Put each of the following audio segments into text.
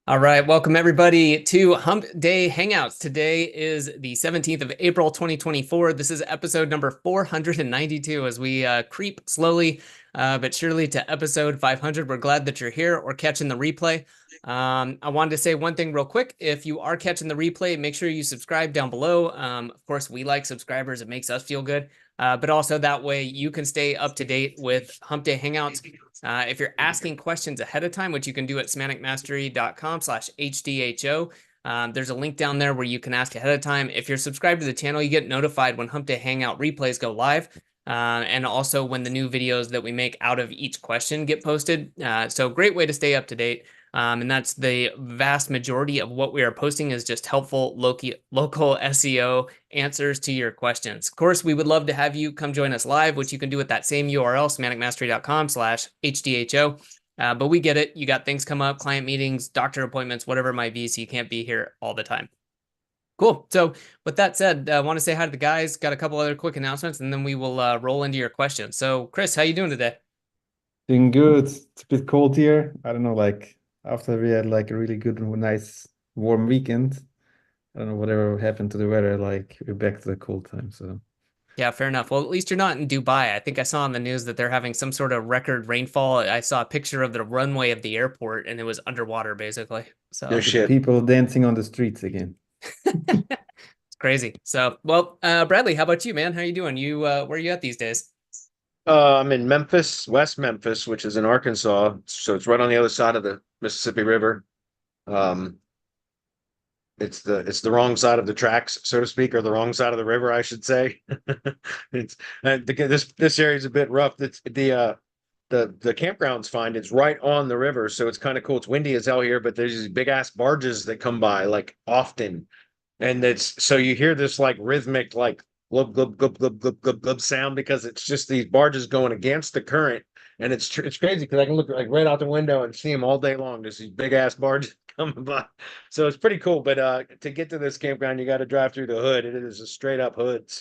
All right, welcome everybody to Hump Day Hangouts. Today is the 17th of April, 2024. This is episode number 492 as we creep slowly but surely to episode 500. We're glad that you're here or catching the replay. I wanted to say one thing real quick. If you are catching the replay, make sure you subscribe down below. Of course, we like subscribers. It makes us feel good. But also that way you can stay up to date with Hump Day Hangouts. If you're asking questions ahead of time, which you can do at semanticmastery.com/HDHO, there's a link down there where you can ask ahead of time. If you're subscribed to the channel, you get notified when Hump Day Hangout replays go live. And also when the new videos that we make out of each question get posted. So great way to stay up to date. And that's the vast majority of what we are posting is just helpful local SEO answers to your questions. Of course, we would love to have you come join us live, which you can do at that same URL, semanticmastery.com/HDHO. But we get it. You got things come up, client meetings, doctor appointments, whatever it might be, so you can't be here all the time. Cool. So with that said, I want to say hi to the guys. Got a couple other quick announcements, and then we will roll into your questions. So Chris, how you doing today? Doing good. It's a bit cold here. I don't know, like after we had like a really good, nice, warm weekend. I don't know whatever happened to the weather. Like we're back to the cold time. So Yeah, fair enough. Well, at least you're not in Dubai. I think I saw on the news that they're having some sort of record rainfall. I saw a picture of the runway of the airport and it was underwater basically. No So the shit. people dancing on the streets again. it's crazy. So, well, Bradley, how about you, man? How you doing? You where are you at these days? I'm in Memphis, West Memphis, which is in Arkansas. So it's right on the other side of the Mississippi River. Um, it's the wrong side of the tracks, so to speak, or the wrong side of the river, I should say. It's this area is a bit rough. It's the campground's fine. It's right on the river, so it's kind of cool. It's windy as hell here, but there's these big ass barges that come by like often. And it's so you hear this like rhythmic like glub glub glub glub glub glub glub sound because it's just these barges going against the current, and it's crazy because I can look like right out the window and see them all day long. There's these big ass barges coming by, so it's pretty cool. But to get to this campground, you got to drive through the hood. It is a straight up hood,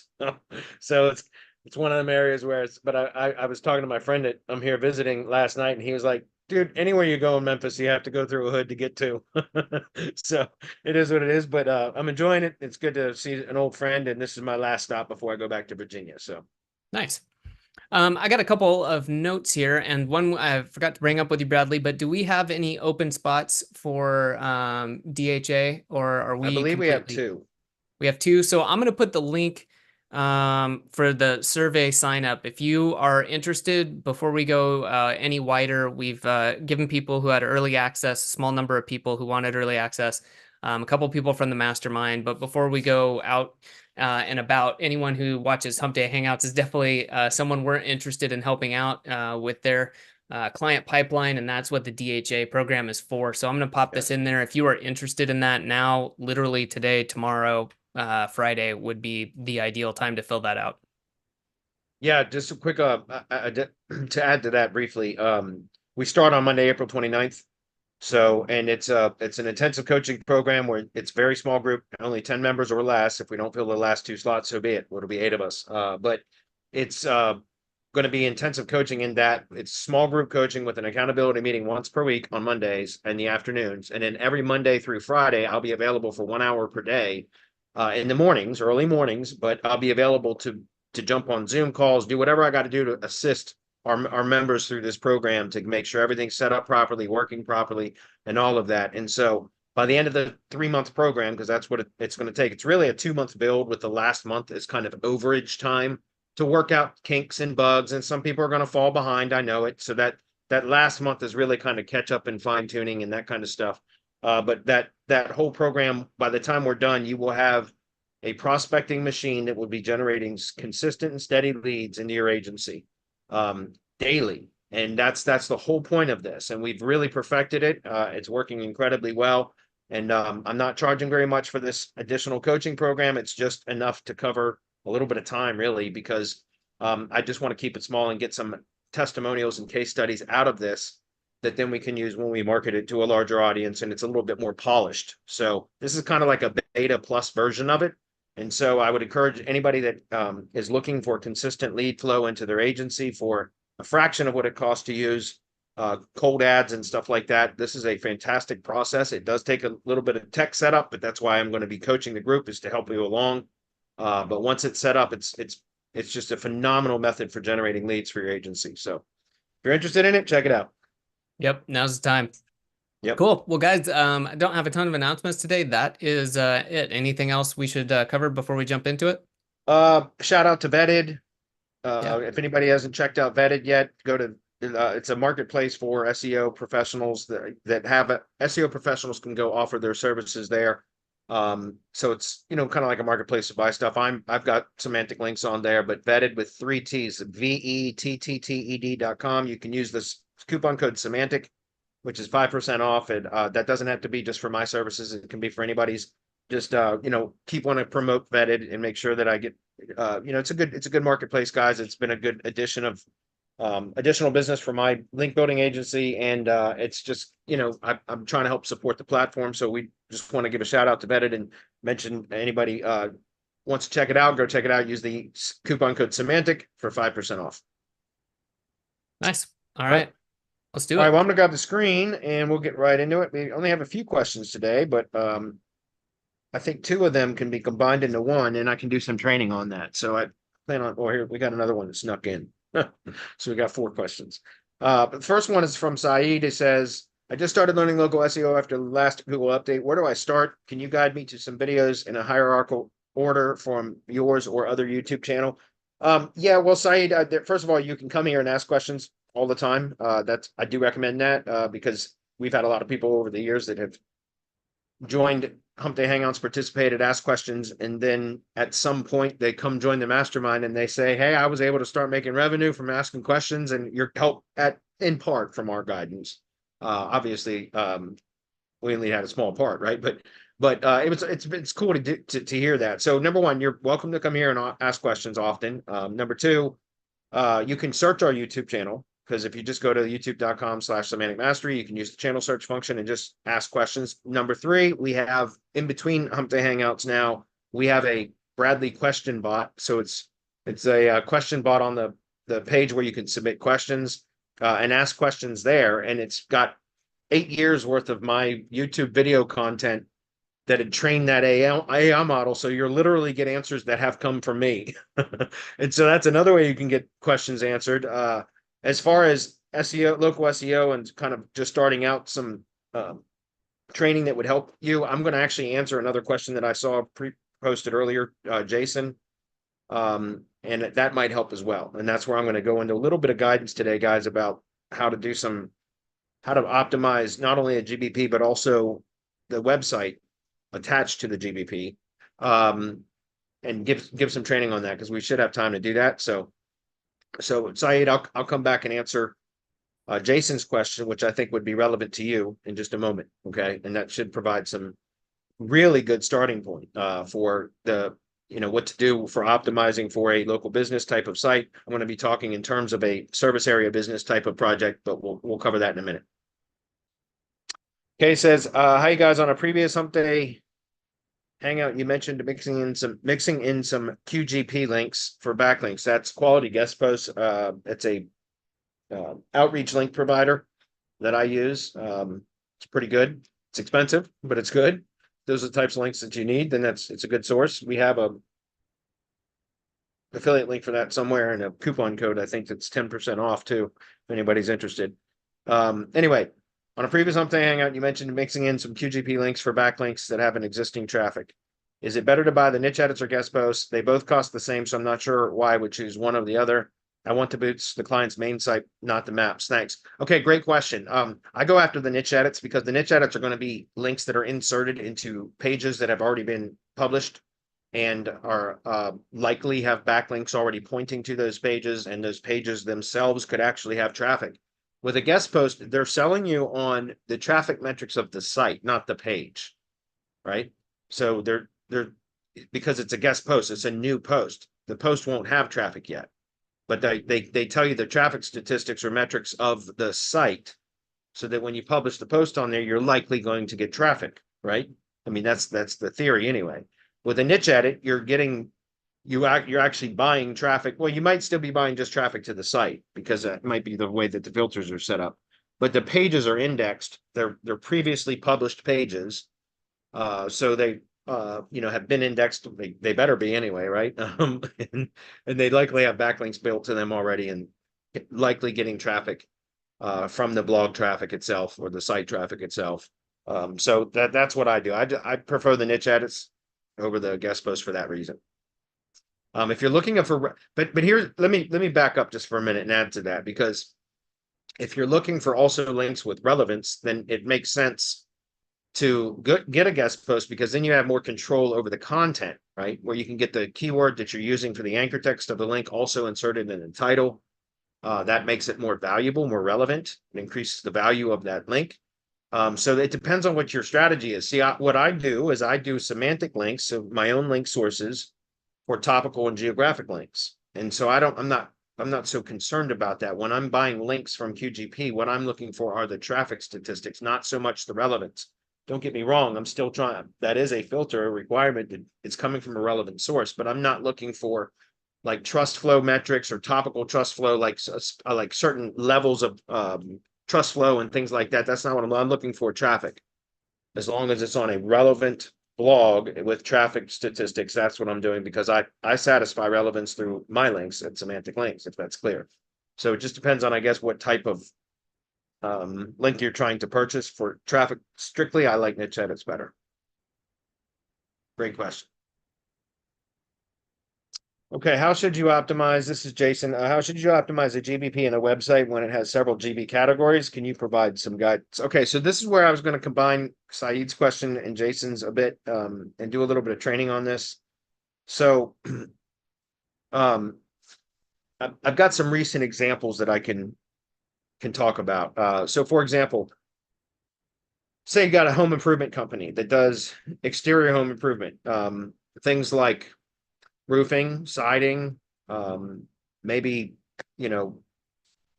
so it's one of them areas where it's. But I was talking to my friend that I'm here visiting last night, and he was like, dude, anywhere you go in Memphis, you have to go through a hood to get to. So it is what it is, but I'm enjoying it. It's good to see an old friend, and this is my last stop before I go back to Virginia. So Nice. I got a couple of notes here, and one I forgot to bring up with you, Bradley, but do we have any open spots for DHA, or are I we believe we have completely? two. We have two. So I'm going to put the link for the survey sign up. If you are interested, before we go any wider, we've given people who had early access, a small number of people who wanted early access, a couple people from the mastermind. But before we go out and about, anyone who watches Hump Day Hangouts is definitely someone we're interested in helping out with their client pipeline, and that's what the DHA program is for. So I'm going to pop Yeah. this in there. If you are interested in that now, literally today, tomorrow, Friday would be the ideal time to fill that out. Yeah, just a quick to add to that briefly. We start on Monday, April 29th. So, and it's an intensive coaching program where it's very small group, only 10 members or less. If we don't fill the last two slots, so be it. It'll be eight of us. But it's going to be intensive coaching in that it's small group coaching with an accountability meeting once per week on Mondays and the afternoons. And then every Monday through Friday, I'll be available for 1 hour per day in the mornings, early mornings, but I'll be available to jump on Zoom calls, do whatever I got to do to assist our members through this program to make sure everything's set up properly, working properly, and all of that. And so by the end of the 3 month program, because that's what it's going to take, it's really a 2 month build with the last month is kind of overage time to work out kinks and bugs. And some people are going to fall behind. I know it. So that last month is really kind of catch up and fine tuning and that kind of stuff. But that whole program, by the time we're done, you will have a prospecting machine that will be generating consistent and steady leads into your agency daily. And that's the whole point of this. And we've really perfected it. It's working incredibly well. And I'm not charging very much for this additional coaching program. It's just enough to cover a little bit of time, really, because I just want to keep it small and get some testimonials and case studies out of this that then we can use when we market it to a larger audience, and it's a little bit more polished. So this is kind of like a beta plus version of it. And so I would encourage anybody that is looking for consistent lead flow into their agency for a fraction of what it costs to use cold ads and stuff like that. This is a fantastic process. It does take a little bit of tech setup, but that's why I'm going to be coaching the group, is to help you along. But once it's set up, it's just a phenomenal method for generating leads for your agency. So if you're interested in it, check it out. Yep, now's the time. Yep. Cool. Well, guys, I don't have a ton of announcements today. That is it. Anything else we should cover before we jump into it? Shout out to Vetted. Yeah. If anybody hasn't checked out Vetted yet, go to it's a marketplace for SEO professionals that have SEO professionals can go offer their services there. So it's, kind of like a marketplace to buy stuff. I've got semantic links on there, but Vetted with 3 T's, VETTTED.com. You can use this coupon code semantic, which is 5% off. And that doesn't have to be just for my services. It can be for anybody's. Just keep wanting to promote Vetted and make sure that I get it's a good marketplace, guys. It's been a good addition of additional business for my link building agency, and it's just I'm trying to help support the platform. So we just want to give a shout out to Vetted and mention anybody wants to check it out, go check it out. Use the coupon code semantic for 5% off. Nice. All right. Let's do it. All right, well, I'm gonna grab the screen and we'll get right into it. We only have a few questions today, but I think 2 of them can be combined into one, and I can do some training on that. So I plan on, here, we got another one that snuck in. So we got 4 questions. But the first one is from Saeed. It says, I just started learning local SEO after the last Google update. Where do I start? Can you guide me to some videos in a hierarchical order from yours or other YouTube channel? Yeah, well, Saeed, first of all, you can come here and ask questions all the time. I do recommend that because we've had a lot of people over the years that have joined Hump Day Hangouts, participated, asked questions, and then at some point they come join the mastermind and they say, hey, I was able to start making revenue from asking questions, and your help in part from our guidance. Obviously, we only had a small part, right? But it's cool to hear that. So number one, you're welcome to come here and ask questions often. Number 2, you can search our YouTube channel, because if you just go to youtube.com/semantic mastery, you can use the channel search function and just ask questions. Number 3, we have in between Hump Day Hangouts now, we have a Bradley question bot. So it's a question bot on the page where you can submit questions and ask questions there. And it's got 8 years worth of my YouTube video content that had trained that AI model. So you're literally get answers that have come from me. And so that's another way you can get questions answered. As far as SEO, local SEO, and kind of just starting out some training that would help you, I'm going to actually answer another question that I saw posted earlier, Jason, and that might help as well. And that's where I'm going to go into a little bit of guidance today, guys, about how to optimize not only a GBP, but also the website attached to the GBP, and give some training on that, because we should have time to do that. So Saeed, I'll come back and answer Jason's question, which I think would be relevant to you in just a moment. Okay. And that should provide some really good starting point for the, what to do for optimizing for a local business type of site. I'm going to be talking in terms of a service area business type of project, but we'll cover that in a minute. Okay, says, hi guys, on a previous Hump Day Hangout, you mentioned mixing in some QGP links for backlinks. That's quality guest posts. It's a outreach link provider that I use. It's pretty good. It's expensive, but it's good. Those are the types of links that you need. Then it's a good source. We have a affiliate link for that somewhere, and a coupon code. I think that's 10% off too, if anybody's interested. Anyway. On a previous Hump Day Hangout, you mentioned mixing in some QGP links for backlinks that have an existing traffic. Is it better to buy the niche edits or guest posts? They both cost the same, so I'm not sure why I would choose one or the other. I want to boost the client's main site, not the maps. Thanks. Okay, great question. I go after the niche edits because the niche edits are going to be links that are inserted into pages that have already been published and are likely have backlinks already pointing to those pages, and those pages themselves could actually have traffic. With a guest post, they're selling you on the traffic metrics of the site, not the page, right? So they're because it's a guest post, it's a new post. The post won't have traffic yet, but they tell you the traffic statistics or metrics of the site, so that when you publish the post on there, you're likely going to get traffic, right? I mean, that's the theory anyway. With a niche edit, you're actually buying traffic. Well, you might still be buying just traffic to the site, because that might be the way that the filters are set up. but the pages are indexed. They're previously published pages. So they have been indexed. They better be anyway, right? And they likely have backlinks built to them already, and likely getting traffic from the blog traffic itself or the site traffic itself. So that's what I do. I prefer the niche edits over the guest posts for that reason. If you're looking for, but here, let me back up just for a minute and add to that, because if you're looking for also links with relevance, then it makes sense to get a guest post, because then you have more control over the content, right? Where you can get the keyword that you're using for the anchor text of the link also inserted in the title. That makes it more valuable, more relevant, and increases the value of that link. So it depends on what your strategy is. See, what I do is I do semantic links, so my own link sources for topical and geographic links. And so I'm not so concerned about that. When I'm buying links from QGP, what I'm looking for are the traffic statistics, not so much the relevance. Don't get me wrong, I'm still trying. That is a filter, a requirement that it's coming from a relevant source, but I'm not looking for like trust flow metrics or topical trust flow, like certain levels of trust flow and things like that. That's not what I'm looking for. Traffic, as long as it's on a relevant blog with traffic statistics, that's what I'm doing, because I satisfy relevance through my links and semantic links, if that's clear. So it just depends on, I guess, what type of link you're trying to purchase. For traffic strictly, I like niche edits better. Great question. Okay, how should you optimize? This is Jason. How should you optimize a GBP in a website when it has several GB categories? Can you provide some guidance? Okay, so this is where I was going to combine Saeed's question and Jason's a bit, and do a little bit of training on this. So I've got some recent examples that I can talk about. So for example, say you got a home improvement company that does exterior home improvement, things like roofing, siding, maybe,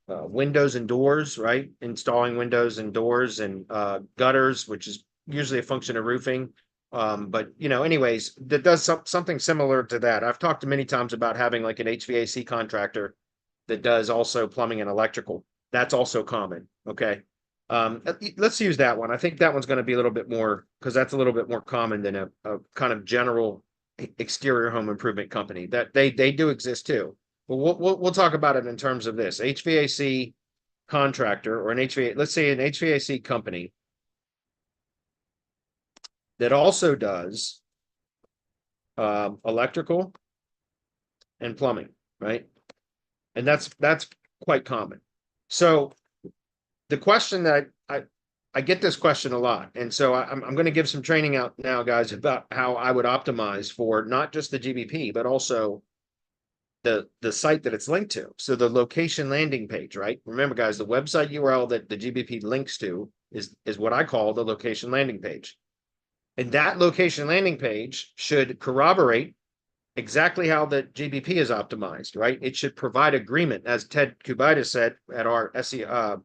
windows and doors, right? Installing windows and doors and gutters, which is usually a function of roofing. But anyways, that does something similar to that. I've talked many times about having like an HVAC contractor that does also plumbing and electrical. That's also common. Okay. Let's use that one. I think that one's going to be a little bit more, because that's a little bit more common than a kind of general exterior home improvement company. That they do exist too. But we'll talk about it in terms of this HVAC contractor, or an HVAC, let's say an HVAC company that also does electrical and plumbing, right? And that's quite common. So the question that I get this question a lot, and so I'm going to give some training out now, guys, about how I would optimize for not just the GBP, but also the site that it's linked to. So the location landing page, right? Remember, guys, the website URL that the GBP links to is what I call the location landing page. And that location landing page should corroborate exactly how the GBP is optimized, right? It should provide agreement, as Ted Kubitis said at our SEO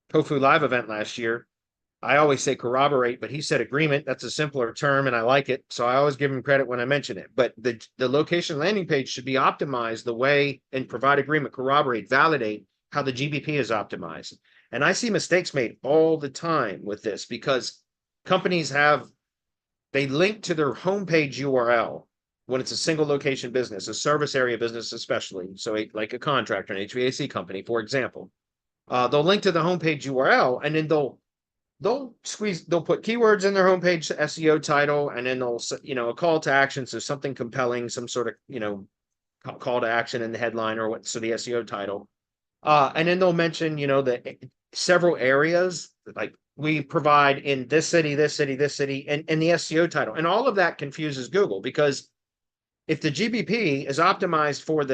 Tofu Live event last year. I always say corroborate, but he said agreement. That's a simpler term, and I like it. So I always give him credit when I mention it. But the location landing page should be optimized the way, and provide agreement, corroborate, validate how the GBP is optimized. And I see mistakes made all the time with this, because companies they link to their homepage URL when it's a single location business, a service area business especially. So like a contractor, an HVAC company, for example. They'll link to the homepage URL, and then they'll put keywords in their homepage SEO title, and then they'll, a call to action. So something compelling, some sort of, call to action in the headline, or so the SEO title. And then they'll mention, the several areas, like we provide in this city, this city, this city, and the SEO title. And all of that confuses Google, because if the GBP is optimized for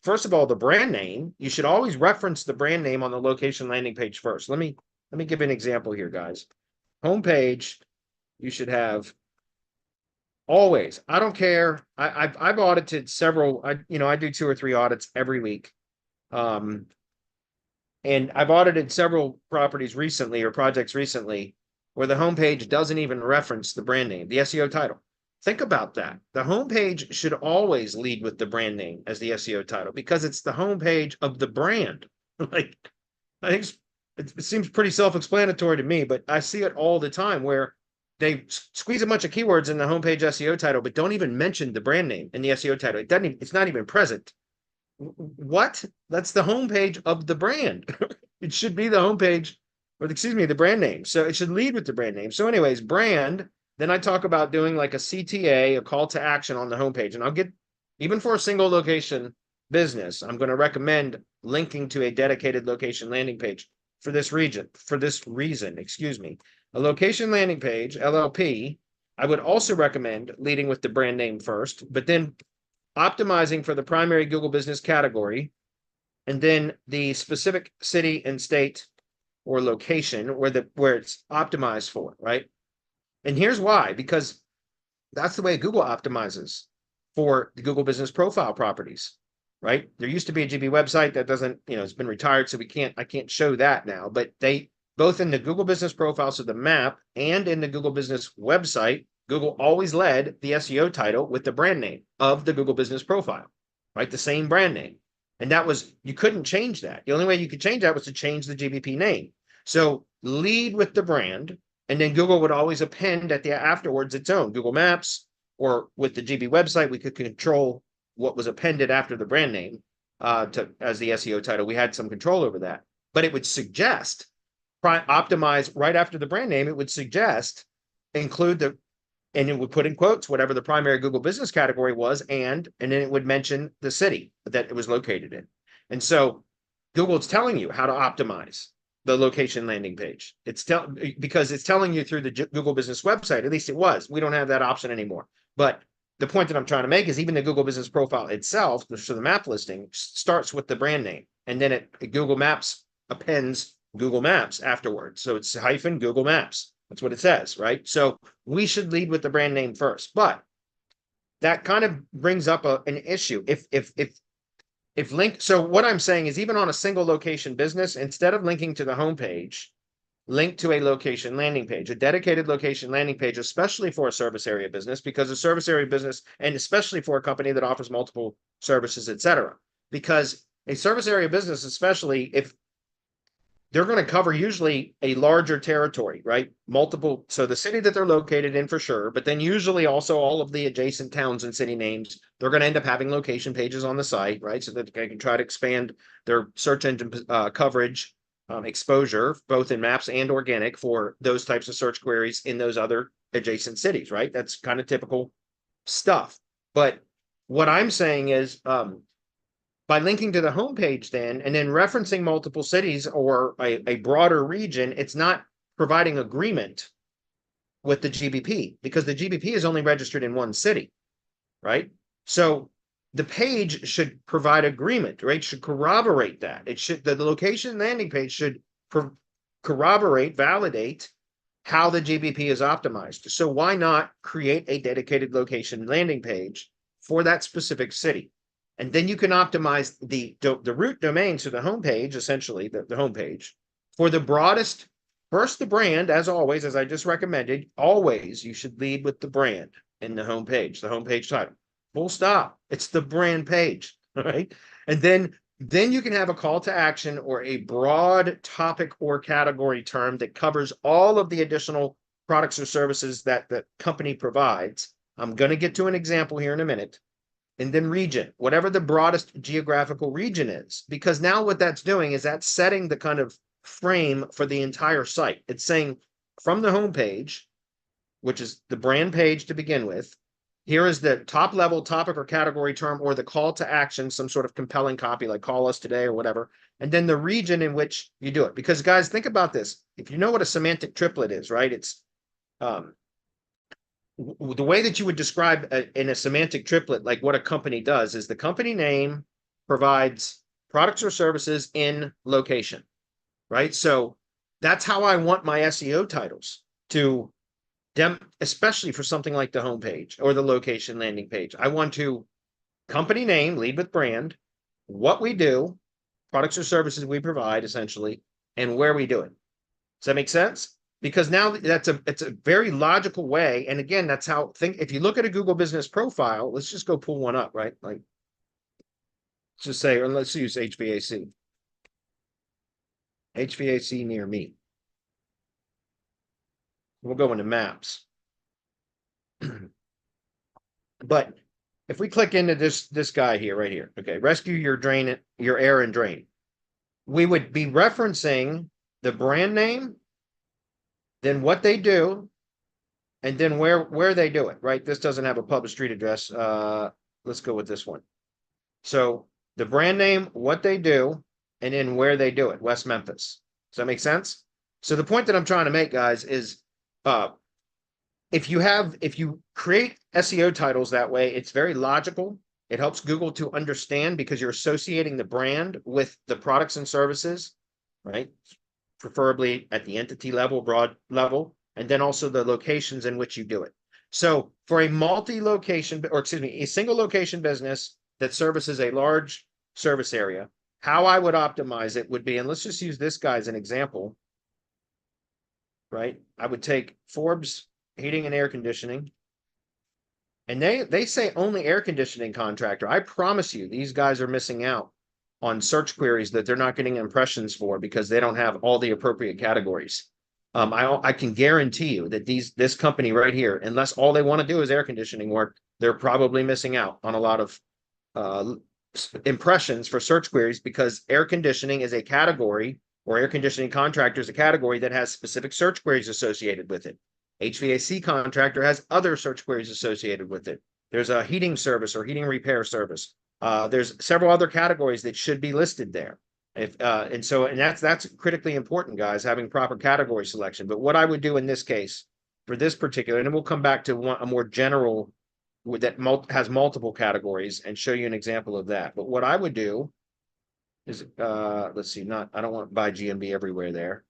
first of all, the brand name, you should always reference the brand name on the location landing page first. Let me give an example here, guys. Homepage, you should have always. I don't care. I've audited several. I do 2 or 3 audits every week, and I've audited several properties recently, or projects recently, where the homepage doesn't even reference the brand name, the SEO title. Think about that. The homepage should always lead with the brand name as the SEO title, because it's the homepage of the brand. Like, I think it seems pretty self-explanatory to me, but I see it all the time where they squeeze a bunch of keywords in the homepage SEO title, but don't even mention the brand name in the SEO title. It doesn't even, it's not even present. What? That's the homepage of the brand. It should be the homepage, or excuse me, the brand name. So it should lead with the brand name. So anyways, brand, then I talk about doing like a CTA, a call to action on the homepage. And I'll get, even for a single location business, I'm going to recommend linking to a dedicated location landing page for this reason, excuse me. A location landing page, LLP, I would also recommend leading with the brand name first, but then optimizing for the primary Google business category, and then the specific city and state or location where it's optimized for, right? And here's why, because that's the way Google optimizes for the Google business profile properties, right? There used to be a GB website that doesn't, it's been retired, so I can't show that now, but they both in the Google business profile, so the map, and in the Google business website, Google always led the SEO title with the brand name of the Google business profile, right? The same brand name. And that was, you couldn't change that. The only way you could change that was to change the GBP name. So lead with the brand, and then Google would always append at the afterwards its own Google Maps, or with the GB website, we could control what was appended after the brand name as the SEO title. We had some control over that, but it would suggest optimize right after the brand name. It would suggest include and it would put in quotes whatever the primary Google business category was, and then it would mention the city that it was located in. And so Google's telling you how to optimize the location landing page. Because it's telling you through the Google business website. At least it was. We don't have that option anymore. But the point that I'm trying to make is even the Google business profile itself, so the map listing, starts with the brand name, and then Google Maps appends Google Maps afterwards. So it's hyphen Google Maps. That's what it says, right? So we should lead with the brand name first, but that kind of brings up an issue. If link, so what I'm saying is even on a single location business, instead of linking to the homepage, link to a location landing page, a dedicated location landing page, especially for a service area business, because a service area business, and especially for a company that offers multiple services, etc. Because a service area business, especially if they're going to cover usually a larger territory, right? Multiple, so the city that they're located in for sure, but then usually also all of the adjacent towns and city names, they're going to end up having location pages on the site, right? So that they can try to expand their search engine coverage, exposure, both in maps and organic for those types of search queries in those other adjacent cities, right? That's kind of typical stuff. But what I'm saying is, by linking to the homepage then, and then referencing multiple cities or a broader region, it's not providing agreement with the GBP, because the GBP is only registered in one city, right? So the page should provide agreement, right? Should corroborate that. The location landing page should corroborate, validate how the GBP is optimized. So why not create a dedicated location landing page for that specific city? And then you can optimize the root domain to the homepage, essentially the homepage, for the broadest. First, the brand, as always, as I just recommended, always you should lead with the brand in the homepage title. Full stop. It's the brand page, all right? And then you can have a call to action or a broad topic or category term that covers all of the additional products or services that the company provides. I'm going to get to an example here in a minute. And then region, whatever the broadest geographical region is, because now what that's doing is that's setting the kind of frame for the entire site. It's saying from the homepage, which is the brand page to begin with, here is the top level topic or category term or the call to action, some sort of compelling copy like call us today or whatever, and then the region in which you do it. Because guys, think about this. If you know what a semantic triplet is, right? It's the way that you would describe in a semantic triplet, like what a company does, is the company name provides products or services in location, right? So that's how I want my SEO titles to especially for something like the homepage or the location landing page. I want to company name, lead with brand, what we do, products or services we provide essentially, and where we do it. Does that make sense? Because now it's a very logical way. And again, that's how if you look at a Google business profile, let's just go pull one up, right? Like, let's just say, or let's use HVAC. HVAC near me. We'll go into maps. But if we click into this guy here, right here, okay, rescue your air and drain. We would be referencing the brand name, then what they do, and then where they do it, right? This doesn't have a public street address. Let's go with this one. So the brand name, what they do, and then where they do it, West Memphis. Does that make sense? So the point that I'm trying to make, guys, is if you create SEO titles that way, it's very logical. It helps Google to understand because you're associating the brand with the products and services, right? Preferably at the entity level, broad level, and then also the locations in which you do it. So for a multi-location, or excuse me, a single location business that services a large service area, how I would optimize it would be, and let's just use this guy as an example, right? I would take Forbes Heating and Air Conditioning, and they say only air conditioning contractor. I promise you, these guys are missing out on search queries that they're not getting impressions for because they don't have all the appropriate categories. I can guarantee you that this company right here, unless all they want to do is air conditioning work, they're probably missing out on a lot of impressions for search queries because air conditioning is a category, or air conditioning contractor is a category that has specific search queries associated with it. HVAC contractor has other search queries associated with it. There's a heating service or heating repair service. There's several other categories that should be listed there. And that's critically important, guys, having proper category selection. But what I would do in this case for this particular, and then we'll come back to a more general that has multiple categories and show you an example of that. But what I would do is, let's see, I don't want to buy GMB everywhere there.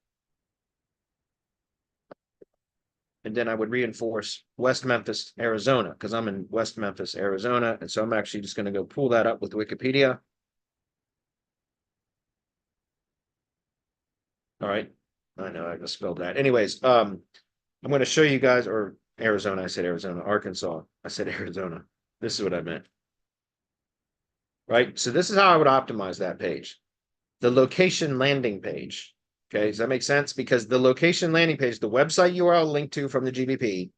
And then I would reinforce West Memphis, Arizona, because I'm in West Memphis, Arizona. And so I'm actually just going to go pull that up with Wikipedia. All right. I know I just spelled that. Anyways, I'm going to show you guys, or Arizona, I said Arizona, Arkansas. I said Arizona. This is what I meant. Right. So this is how I would optimize that page. The location landing page. Okay, does that make sense? Because the location landing page, the website URL linked to from the GBP,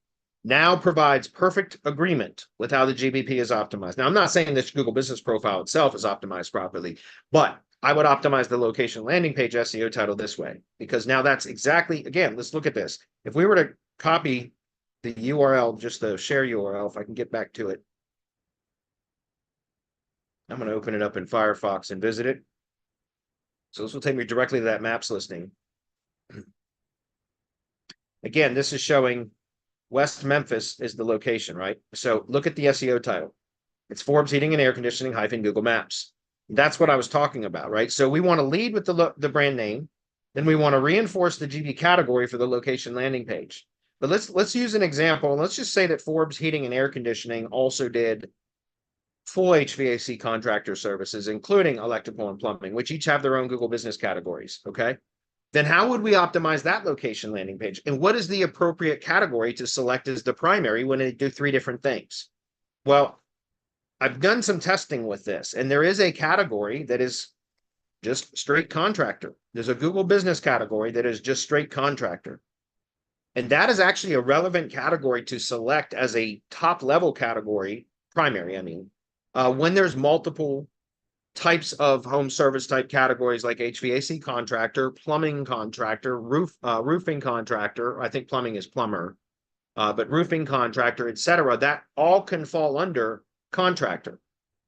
now provides perfect agreement with how the GBP is optimized. Now, I'm not saying this Google Business Profile itself is optimized properly, but I would optimize the location landing page SEO title this way, because now that's exactly, again, let's look at this. If we were to copy the URL, just the share URL, if I can get back to it, I'm going to open it up in Firefox and visit it. So this will take me directly to that maps listing. Again, this is showing West Memphis is the location, right? So look at the SEO title. It's Forbes Heating and Air Conditioning - Google Maps. That's what I was talking about, right? So we want to lead with the brand name. Then we want to reinforce the GB category for the location landing page. But let's use an example. Let's just say that Forbes Heating and Air Conditioning also did full HVAC contractor services, including electrical and plumbing, which each have their own Google business categories. Okay. Then how would we optimize that location landing page? And what is the appropriate category to select as the primary when they do three different things? Well, I've done some testing with this, and there is a category that is just straight contractor. There's a Google business category that is just straight contractor. And that is actually a relevant category to select as a top level category, primary, I mean, when there's multiple types of home service type categories like HVAC contractor, plumbing contractor, roofing contractor. I think plumbing is plumber, but roofing contractor, etc. That all can fall under contractor.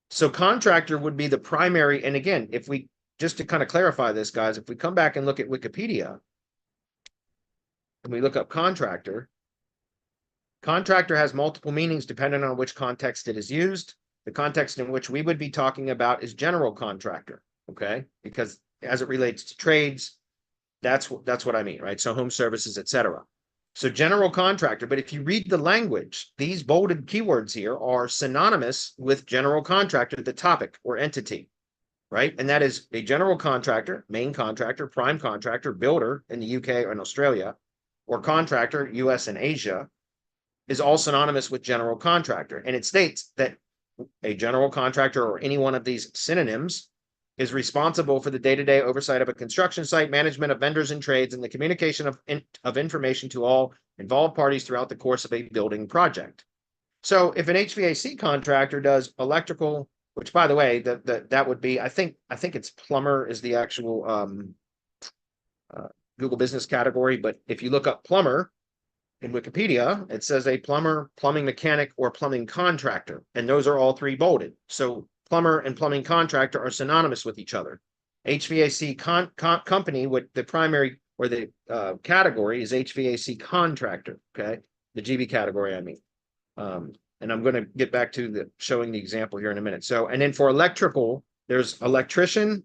So contractor would be the primary. And again, if we just to kind of clarify this, guys, if we come back and look at Wikipedia and we look up contractor, contractor has multiple meanings depending on which context it is used. The context in which we would be talking about is general contractor, okay? Because as it relates to trades, that's what I mean, right? So home services, etc. So general contractor, but if you read the language, these bolded keywords here are synonymous with general contractor, the topic or entity, right? And that is a general contractor, main contractor, prime contractor, builder in the UK or in Australia, or contractor, US and Asia, is all synonymous with general contractor. And it states that a general contractor or any one of these synonyms is responsible for the day-to-day oversight of a construction site, management of vendors and trades, and the communication of information to all involved parties throughout the course of a building project. So if an HVAC contractor does electrical, which by the way, that would be, I think it's plumber is the actual Google business category, but if you look up plumber in Wikipedia, it says a plumber, plumbing mechanic, or plumbing contractor, and those are all three bolded. So plumber and plumbing contractor are synonymous with each other. HVAC company, with the primary or the category is HVAC contractor. Okay, the GB category, I mean. And I'm going to get back to showing the example here in a minute. So, and then for electrical, there's electrician.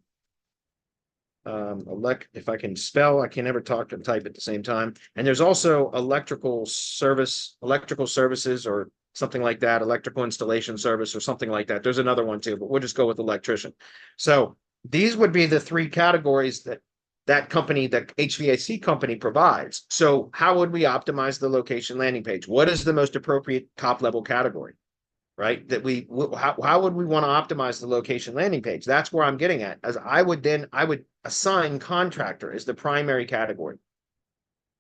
If I can spell, I can never talk and type at the same time. And there's also electrical services, or something like that, electrical installation service or something like that. There's another one too, but we'll just go with electrician. So these would be the three categories that company, that HVAC company provides. So how would we optimize the location landing page? What is the most appropriate top level category, right? How would we want to optimize the location landing page? That's where I'm getting at, as I would assign contractor as the primary category,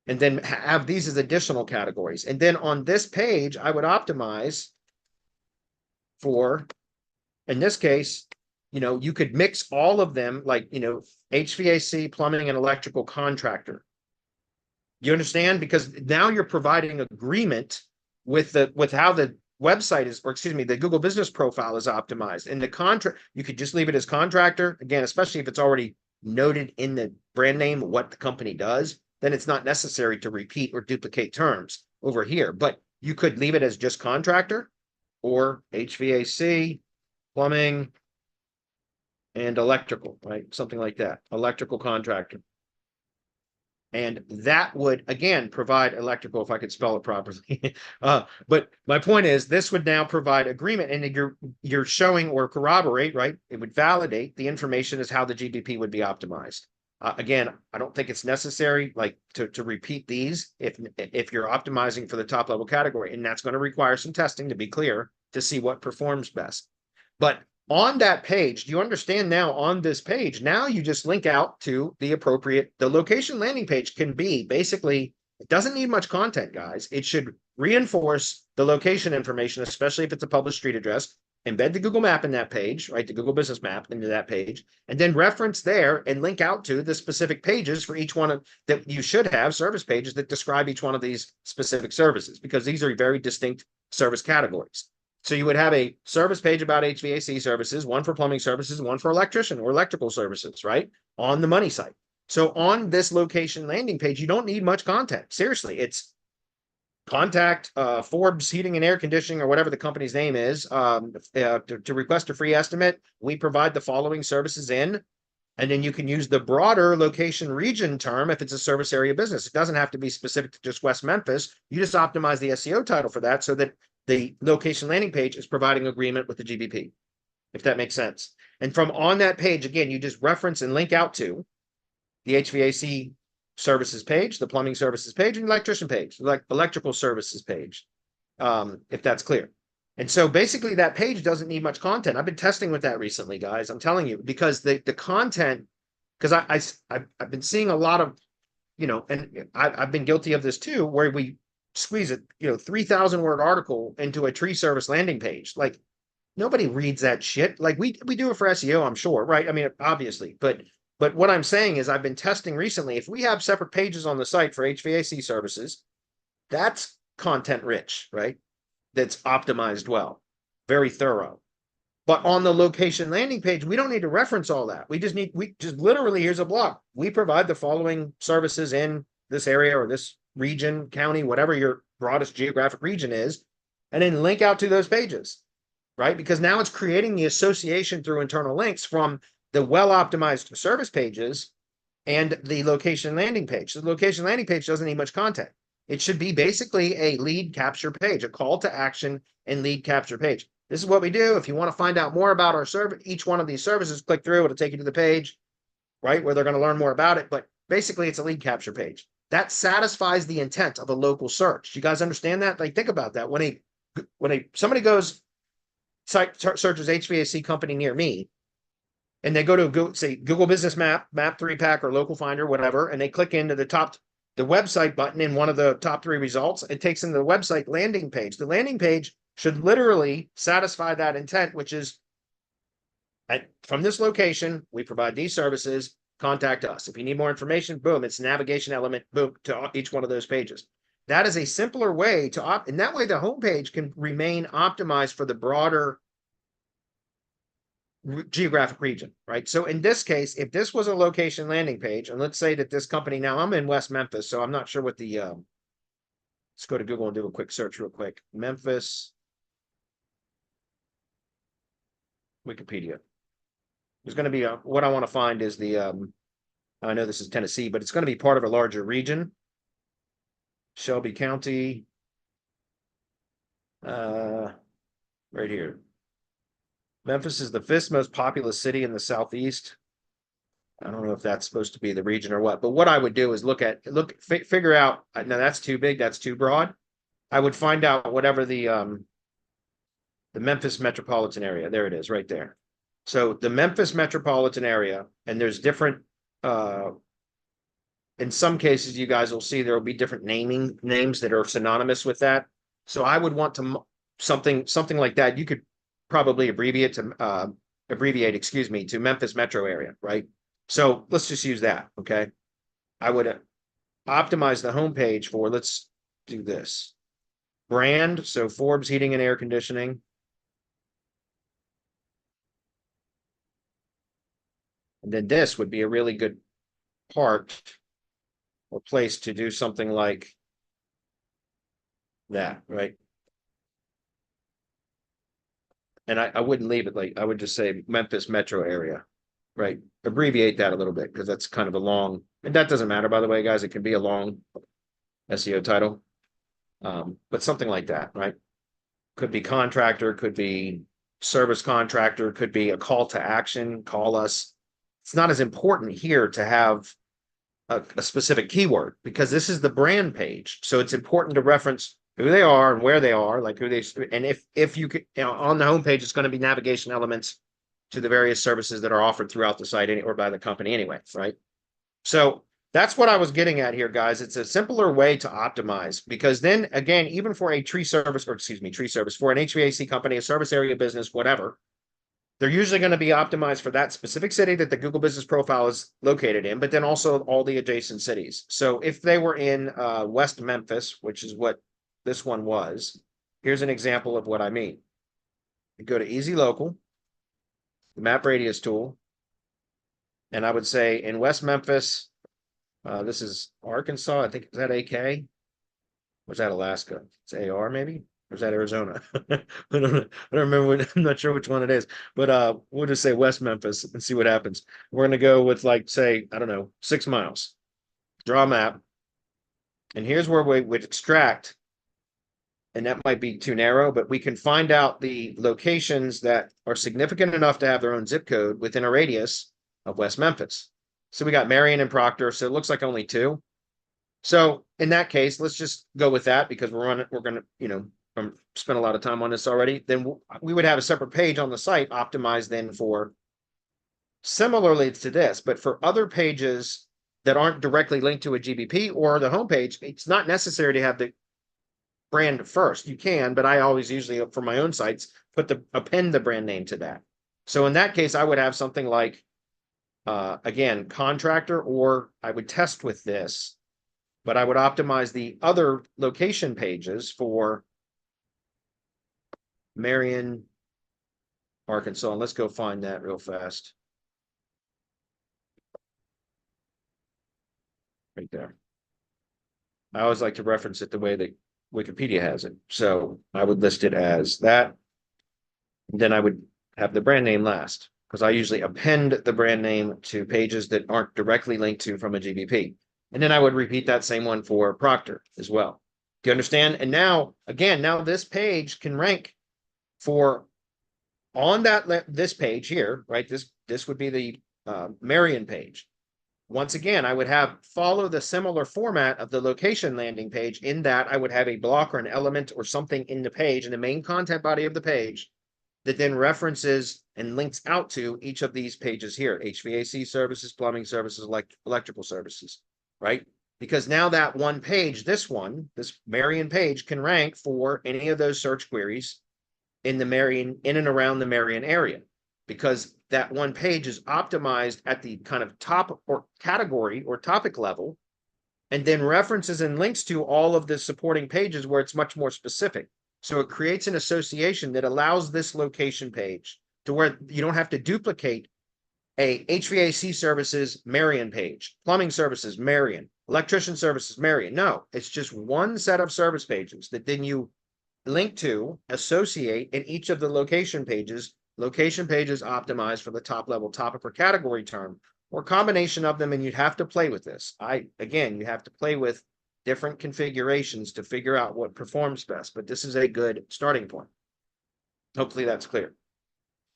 and then have these as additional categories. And then on this page, I would optimize for, in this case, you could mix all of them, like, HVAC, plumbing, and electrical contractor. You understand? Because now you're providing agreement with how the website is, or excuse me, the Google business profile is optimized. And the contract, you could just leave it as contractor, again, especially if it's already noted in the brand name what the company does, then it's not necessary to repeat or duplicate terms over here. But you could leave it as just contractor, or HVAC, plumbing, and electrical, right? Something like that, electrical contractor. And that would, again, provide electrical, if I could spell it properly. But my point is, this would now provide agreement, and you're showing or corroborate, right? It would validate the information as how the GBP would be optimized. Again, I don't think it's necessary, like, to repeat these if you're optimizing for the top level category, and that's going to require some testing, to be clear, to see what performs best. But on that page, do you understand now, on this page, now you just link out to the location landing page can be basically, it doesn't need much content, guys. It should reinforce the location information, especially if it's a published street address, embed the Google map in that page, right? The Google business map into that page, and then reference there and link out to the specific pages for each one that you should have, service pages that describe each one of these specific services, because these are very distinct service categories. So you would have a service page about HVAC services, one for plumbing services, and one for electrician or electrical services, right? On the money site. So on this location landing page, you don't need much content. Seriously, it's contact Forbes Heating and Air Conditioning, or whatever the company's name is, to request a free estimate. We provide the following services in, and then you can use the broader location region term if it's a service area business. It doesn't have to be specific to just West Memphis. You just optimize the SEO title for that, so that the location landing page is providing agreement with the GBP, if that makes sense. And from on that page, again, you just reference and link out to the HVAC services page, the plumbing services page, and electrician page, like electrical services page, if that's clear. And so basically that page doesn't need much content. I've been testing with that recently, guys. I'm telling you, because the content, because I've been seeing a lot of, and I've been guilty of this too, where we squeeze a 3,000 word article into a tree service landing page. Like, nobody reads that shit. Like, we do it for SEO, I'm sure, right? I mean, obviously, but what I'm saying is, I've been testing recently. If we have separate pages on the site for HVAC services, that's content rich, right? That's optimized well, very thorough. But on the location landing page, we don't need to reference all that. We just literally, here's a block. We provide the following services in this area or this region, county, whatever your broadest geographic region is, and then link out to those pages, right? Because now it's creating the association through internal links from the well-optimized service pages and the location landing page. So the location landing page doesn't need much content. It should be basically a lead capture page, a call to action and lead capture page. This is what we do. If you want to find out more about our service, each one of these services, click through, it'll take you to the page, right, where they're going to learn more about it. But basically, it's a lead capture page. That satisfies the intent of a local search. You guys understand that? Like, think about that. When somebody goes, searches HVAC company near me, and they go to Google, say Google Business Map, Map 3-pack or Local Finder, whatever, and they click into the website button in one of the top 3 results, it takes them to the website landing page. The landing page should literally satisfy that intent, which is from this location, we provide these services, contact us. If you need more information, boom, it's a navigation element, boom, to each one of those pages. That is a simpler way to and that way the homepage can remain optimized for the broader geographic region, right? So in this case, if this was a location landing page, and let's say that this company, now I'm in West Memphis, so I'm not sure what the, let's go to Google and do a quick search real quick. Memphis, Wikipedia. There's going to be what I want to find is the, I know this is Tennessee, but it's going to be part of a larger region. Shelby County, right here. Memphis is the 5th most populous city in the Southeast. I don't know if that's supposed to be the region or what, but what I would do is figure out, now that's too big, that's too broad. I would find out whatever the Memphis metropolitan area, there it is right there. So the Memphis metropolitan area, and there's different, in some cases, you guys will see there will be different names that are synonymous with that. So I would want to something like that. You could probably abbreviate, excuse me, to Memphis metro area, right? So let's just use that, okay? I would optimize the homepage for, let's do this. Brand, so Forbes Heating and Air Conditioning. And then this would be a really good part or place to do something like that, right? And I wouldn't leave it like, I would just say Memphis metro area, right? Abbreviate that a little bit because that's kind of a long, and that doesn't matter, by the way, guys. It can be a long SEO title, but something like that, right? Could be contractor, could be service contractor, could be a call to action, call us. It's not as important here to have a specific keyword because this is the brand page. So it's important to reference who they are and where they are, like who they, and if you could, on the homepage, it's going to be navigation elements to the various services that are offered throughout the site or by the company anyway, right? So that's what I was getting at here, guys. It's a simpler way to optimize because then again, even for a tree service, for an HVAC company, a service area business, whatever, they're usually going to be optimized for that specific city that the Google Business Profile is located in, but then also all the adjacent cities. So if they were in West Memphis, which is what this one was, here's an example of what I mean. You go to Easy Local, the map radius tool, and I would say in West Memphis, this is Arkansas. I think, is that AK? Or is that Alaska? It's AR maybe? Or is that Arizona? I don't remember. I'm not sure which one it is, but we'll just say West Memphis and see what happens. We're going to go with like, say, I don't know, 6 miles. Draw a map. And here's where we would extract. And that might be too narrow, but we can find out the locations that are significant enough to have their own zip code within a radius of West Memphis. So we got Marion and Proctor. So it looks like only 2. So in that case, let's just go with that because we're going to, spend a lot of time on this already. Then we would have a separate page on the site optimized then for similarly to this, but for other pages that aren't directly linked to a GBP or the homepage, it's not necessary to have the brand first. You can, but I always usually for my own sites append the brand name to that. So in that case, I would have something like again, contractor, or I would test with this, but I would optimize the other location pages for Marion, Arkansas. And let's go find that real fast. Right there. I always like to reference it the way that Wikipedia has it. So I would list it as that. Then I would have the brand name last because I usually append the brand name to pages that aren't directly linked to from a GBP. And then I would repeat that same one for Proctor as well. Do you understand? And now, again, now this page can rank for on this page here, right? This would be the Marion page. Once again, I would follow the similar format of the location landing page in that I would have a block or an element or something in the page, in the main content body of the page, that then references and links out to each of these pages here: HVAC services, plumbing services, electrical services, right? Because now that one page, this Marion page, can rank for any of those search queries in and around the Marion area, because that one page is optimized at the kind of top or category or topic level, and then references and links to all of the supporting pages where it's much more specific. So it creates an association that allows this location page to where you don't have to duplicate a HVAC services Marion page, plumbing services Marion, electrician services Marion. No, it's just one set of service pages that then you link to, associate in each of the location pages optimized for the top level topic or category term, or combination of them. And you'd have to play with this. You have to play with different configurations to figure out what performs best, but this is a good starting point. Hopefully that's clear.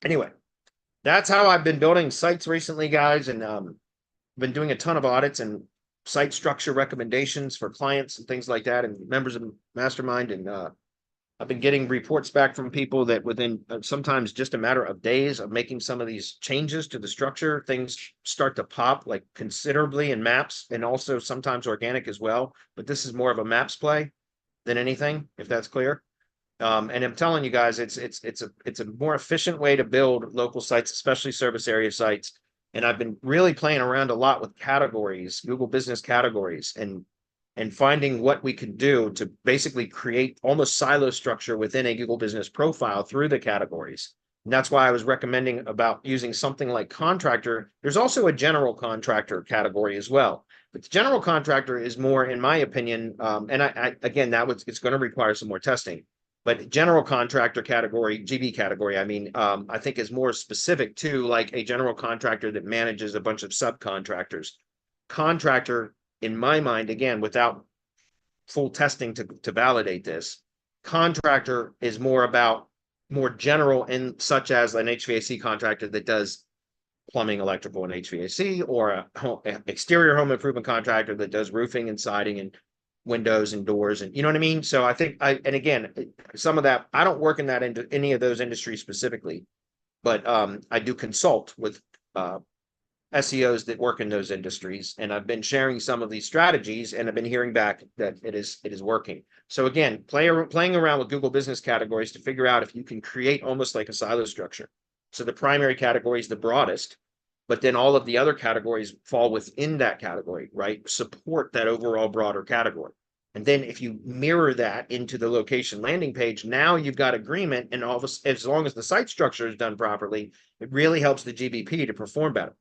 Anyway, that's how I've been building sites recently, guys, and been doing a ton of audits and site structure recommendations for clients and things like that, and members of Mastermind. And I've been getting reports back from people that within sometimes just a matter of days of making some of these changes to the structure, things start to pop like considerably in maps, and also sometimes organic as well. But this is more of a maps play than anything, if that's clear. And I'm telling you guys, it's a more efficient way to build local sites, especially service area sites. And I've been really playing around a lot with categories, Google Business categories, and finding what we can do to basically create almost silo structure within a Google Business profile through the categories. And that's why I was recommending about using something like contractor. There's also a general contractor category as well. But the general contractor is more, in my opinion, and again, it's going to require some more testing. But general contractor category, GB category, I think is more specific to like a general contractor that manages a bunch of subcontractors. Contractor, in my mind, again, without full testing to validate this, contractor is more general, in such as an HVAC contractor that does plumbing, electrical, and HVAC, or an exterior home improvement contractor that does roofing and siding and windows and doors, and you know what I mean? So I think and again, some of that, I don't work in that into any of those industries specifically, but I do consult with SEOs that work in those industries, and I've been sharing some of these strategies, and I've been hearing back that it is working. So again, playing around with Google Business categories to figure out if you can create almost like a silo structure. So the primary category is the broadest, but then all of the other categories fall within that category, right? Support that overall broader category. And then if you mirror that into the location landing page, now you've got agreement, and as long as the site structure is done properly, it really helps the GBP to perform better,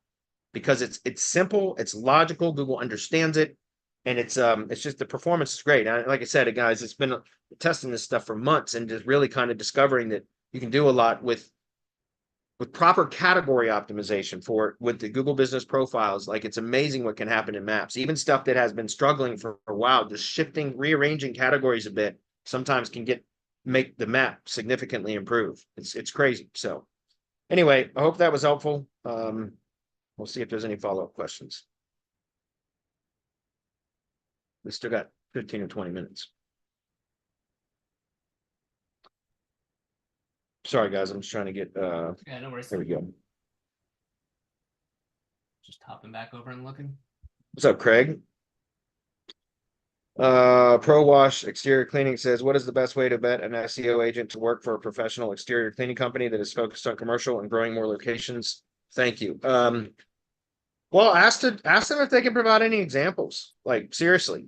because it's simple, it's logical, Google understands it, and it's just the performance is great. And like I said, guys, it's been testing this stuff for months and just really kind of discovering that you can do a lot with proper category optimization with the Google Business profiles. Like, it's amazing what can happen in maps. Even stuff that has been struggling for a while, just rearranging categories a bit, sometimes can make the map significantly improve. It's crazy. So anyway, I hope that was helpful. We'll see if there's any follow-up questions. We still got 15 or 20 minutes. Sorry, guys, I'm just trying to get Yeah, no worries. There we go. Just hopping back over and looking. What's up, Craig? Pro Wash Exterior Cleaning says, what is the best way to vet an SEO agent to work for a professional exterior cleaning company that is focused on commercial and growing more locations? Thank you. Well, ask them if they can provide any examples. Like, seriously,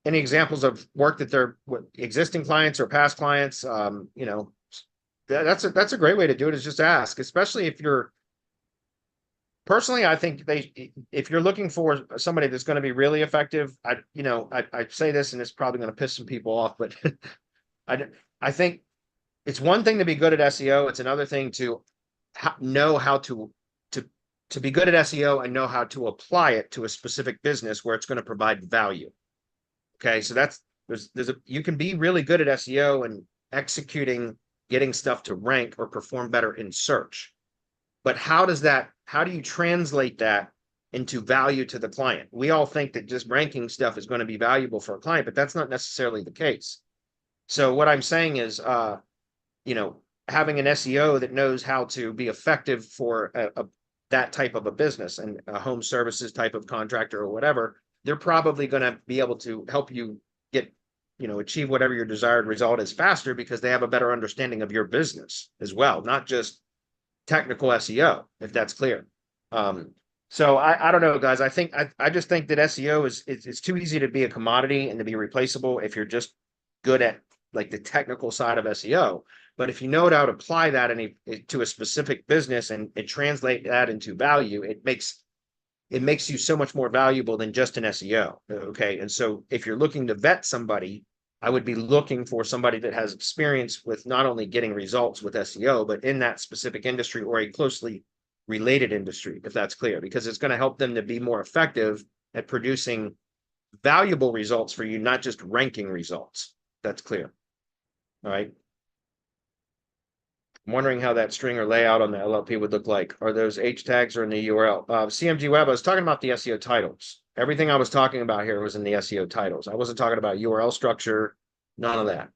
any examples of work that they're with existing clients or past clients. That's a great way to do it, is just ask, especially if you're personally, I think if you're looking for somebody that's going to be really effective, I say this and it's probably going to piss some people off, but I think it's one thing to be good at SEO. It's another thing to know how to be good at SEO and know how to apply it to a specific business where it's going to provide value. Okay, so you can be really good at SEO and executing, getting stuff to rank or perform better in search. But how do you translate that into value to the client? We all think that just ranking stuff is going to be valuable for a client, but that's not necessarily the case. So what I'm saying is, having an SEO that knows how to be effective for that type of a business and a home services type of contractor or whatever, they're probably going to be able to help you get, achieve whatever your desired result is faster because they have a better understanding of your business as well, not just technical SEO, if that's clear. So I don't know, guys. I just think that SEO it's too easy to be a commodity and to be replaceable if you're just good at like the technical side of SEO. But if you know how to apply that to a specific business and translate that into value, it makes you so much more valuable than just an SEO. Okay. And so if you're looking to vet somebody, I would be looking for somebody that has experience with not only getting results with SEO, but in that specific industry or a closely related industry, if that's clear, because it's going to help them to be more effective at producing valuable results for you, not just ranking results. That's clear. All right. I'm wondering how that string or layout on the LLP would look like. Are those H tags or in the URL? CMG Web, I was talking about the SEO titles. Everything I was talking about here was in the SEO titles. I wasn't talking about URL structure, none of that.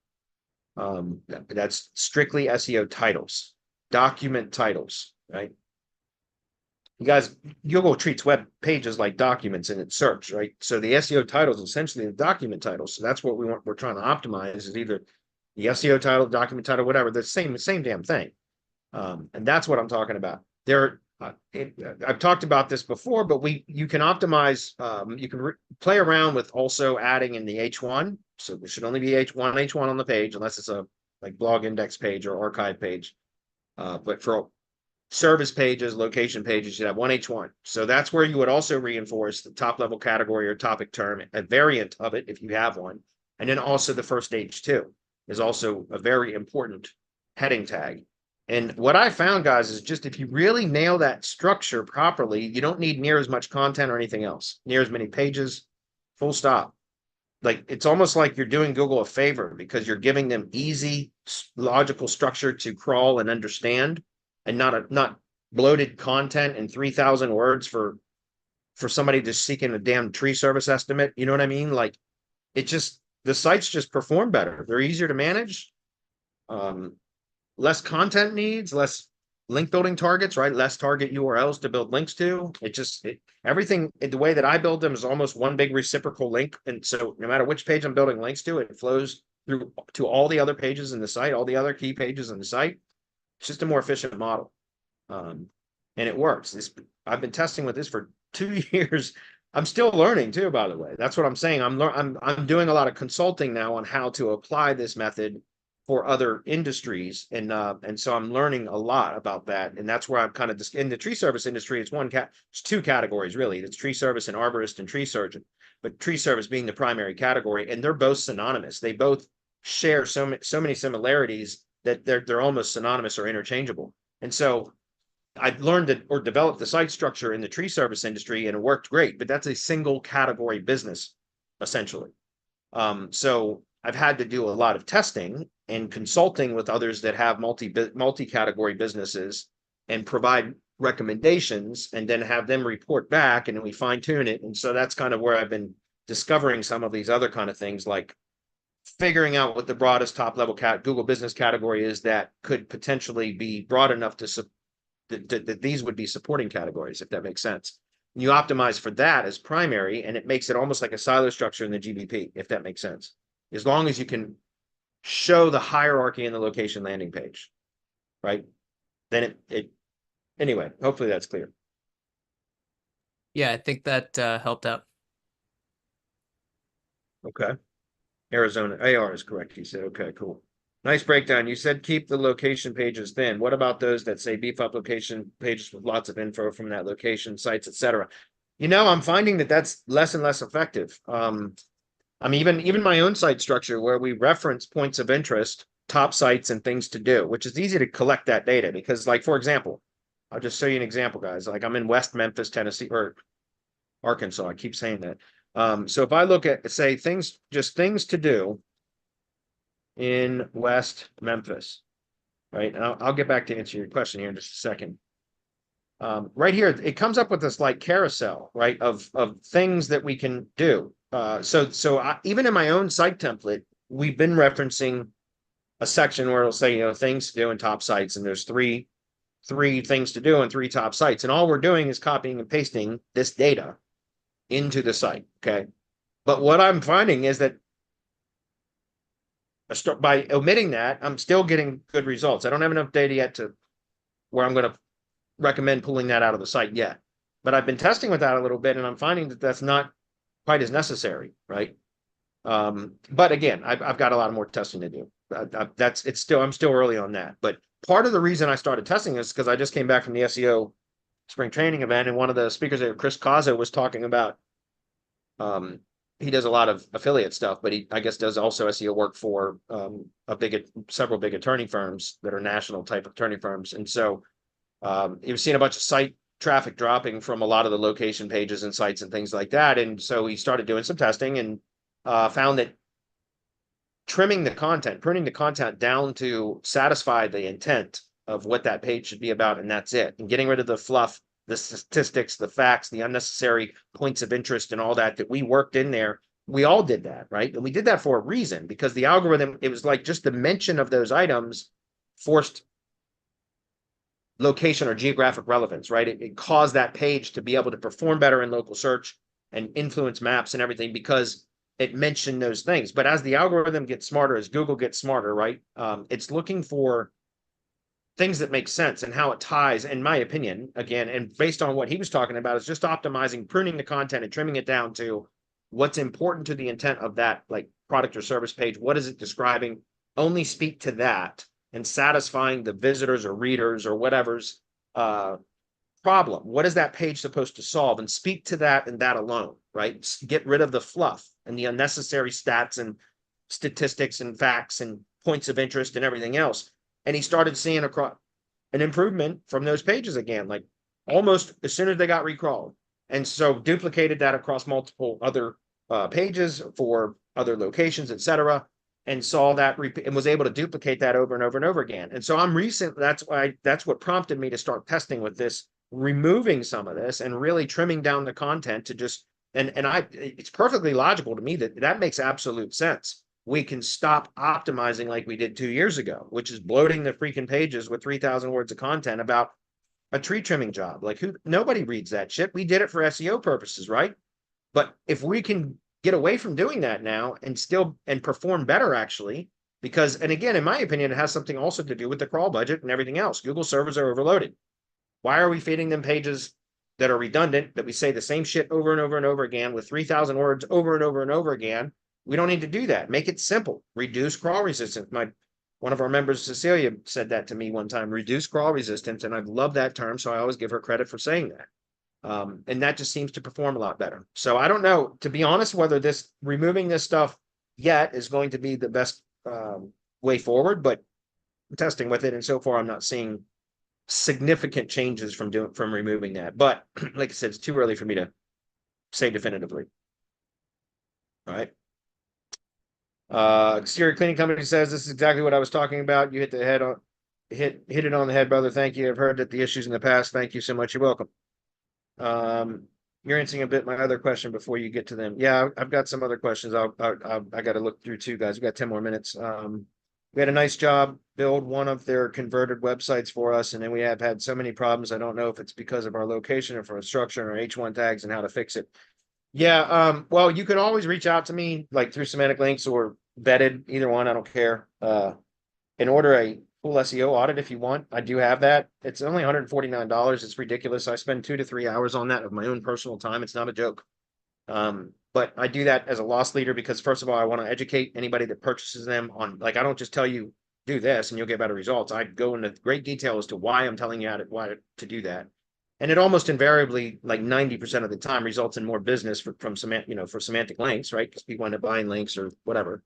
That's strictly SEO titles, document titles, right? You guys, Google treats web pages like documents in its search, right? So the SEO title is essentially the document title. So that's what we're trying to optimize is either the SEO title, document title, whatever, the same damn thing. And that's what I'm talking about. I've talked about this before, but you can optimize, you can play around with also adding in the H1. So there should only be H1 on the page, unless it's a like blog index page or archive page. But for service pages, location pages, you have one H1. So that's where you would also reinforce the top level category or topic term, a variant of it if you have one. And then also the first H2 is also a very important heading tag. And what I found, guys, is just if you really nail that structure properly, you don't need near as much content or anything else, near as many pages, full stop. Like it's almost like you're doing Google a favor because you're giving them easy, logical structure to crawl and understand, and not bloated content and 3,000 words for somebody just seeking a damn tree service estimate. You know what I mean? Like the sites just perform better. They're easier to manage. Less content needs, less link building targets, right? Less target URLs to build links to. Everything the way that I build them is almost one big reciprocal link. And so no matter which page I'm building links to, it flows through to all the other pages in the site, all the other key pages in the site. It's just a more efficient model. And it works. I've been testing with this for 2 years. I'm still learning too, by the way. That's what I'm saying. I'm doing a lot of consulting now on how to apply this method for other industries. And so I'm learning a lot about that. And that's where I'm kind of just in the tree service industry. It's two categories, really. It's tree service and arborist and tree surgeon, but tree service being the primary category. And they're both synonymous. They both share so many similarities that they're almost synonymous or interchangeable. And so I've learned or developed the site structure in the tree service industry and it worked great, but that's a single category business, essentially. So I've had to do a lot of testing and consulting with others that have multi-category businesses and provide recommendations and then have them report back and then we fine tune it. And so that's kind of where I've been discovering some of these other kind of things, like figuring out what the broadest top level Google business category is that could potentially be broad enough that these would be supporting categories, if that makes sense. And you optimize for that as primary, and it makes it almost like a silo structure in the GBP, if that makes sense. As long as you can show the hierarchy in the location landing page, right? Then anyway, hopefully that's clear. Yeah, I think that helped out. Okay. Arizona AR is correct. You said, okay, cool. Nice breakdown. You said keep the location pages thin. What about those that say beef up location pages with lots of info from that location, sites, etc.? I'm finding that that's less and less effective. Even my own site structure where we reference points of interest, top sites, and things to do, which is easy to collect that data because, like, for example, I'll just show you an example, guys. Like I'm in West Memphis, Tennessee, or Arkansas. I keep saying that. So if I look at, say, things to do in West Memphis, right? And I'll get back to answer your question here in just a second. Right here, it comes up with this like carousel, right, of things that we can do. So even in my own site template, we've been referencing a section where it'll say, you know, things to do in top sites, and there's three things to do in 3 top sites, and all we're doing is copying and pasting this data into the site. Okay, but what I'm finding is that by omitting that, I'm still getting good results. I don't have enough data yet to where I'm going to recommend pulling that out of the site yet, but I've been testing with that a little bit, and I'm finding that that's not quite as necessary, right? But again, I've got a lot more testing to do. I'm still early on that. But part of the reason I started testing this is because I just came back from the SEO spring training event, and one of the speakers there, Chris Cazzo, was talking about he does a lot of affiliate stuff, but he, I guess, does also SEO work for several big attorney firms that are national type attorney firms. And so he was seeing a bunch of site traffic dropping from a lot of the location pages and sites and things like that. And so he started doing some testing and found that trimming the content, pruning the content down to satisfy the intent of what that page should be about, and that's it. And getting rid of the fluff, the statistics, the facts, the unnecessary points of interest and all that we worked in there. We all did that, right? And we did that for a reason, because the algorithm, it was like just the mention of those items forced location or geographic relevance, right? It caused that page to be able to perform better in local search and influence maps and everything because it mentioned those things. But as the algorithm gets smarter, as Google gets smarter, right? It's looking for things that make sense and how it ties, in my opinion, again, and based on what he was talking about, is just optimizing, pruning the content and trimming it down to what's important to the intent of that like product or service page. What is it describing? Only speak to that, and satisfying the visitors or readers or whatever's problem. What is that page supposed to solve? And speak to that and that alone, right? Get rid of the fluff and the unnecessary stats and statistics and facts and points of interest and everything else. And he started seeing an improvement from those pages again, like almost as soon as they got recrawled. And so duplicated that across multiple other pages for other locations, etc., and saw that and was able to duplicate that over and over and over again. And so that's what prompted me to start testing with this, removing some of this and really trimming down the content to just, it's perfectly logical to me that makes absolute sense. We can stop optimizing like we did 2 years ago, which is bloating the freaking pages with 3,000 words of content about a tree trimming job. Like nobody reads that shit. We did it for SEO purposes, right? But if we can get away from doing that now and perform better, actually, because, and again, in my opinion, it has something also to do with the crawl budget and everything else. Google servers are overloaded. Why are we feeding them pages that are redundant, that we say the same shit over and over and over again with 3,000 words over and over and over again? We don't need to do that. Make it simple. Reduce crawl resistance. One of our members, Cecilia, said that to me one time, reduce crawl resistance. And I love that term, so I always give her credit for saying that. And that just seems to perform a lot better. So I don't know, to be honest, whether removing this stuff yet is going to be the best way forward, but I'm testing with it. And so far I'm not seeing significant changes from removing that. But like I said, it's too early for me to say definitively. All right. Exterior Cleaning Company says this is exactly what I was talking about. You hit it on the head, brother. Thank you. I've heard that the issues in the past. Thank you so much. You're welcome. You're answering a bit my other question before you get to them. Yeah, I've got some other questions. I got to look through too, guys. We got 10 more minutes. We had a nice job build one of their converted websites for us, and then we have had so many problems. I don't know if it's because of our location or for our structure or H1 tags and how to fix it. Yeah, well, you can always reach out to me like through semantic links or vetted, either one. I don't care. And order a full SEO audit if you want. I do have that. It's only $149. It's ridiculous. I spend 2 to 3 hours on that of my own personal time. It's not a joke. But I do that as a loss leader because, first of all, I want to educate anybody that purchases them on, like, I don't just tell you do this and you'll get better results. I go into great detail as to why I'm telling you why to do that. And it almost invariably, like 90% of the time, results in more business for semantic links, right? Because people end up buying links or whatever.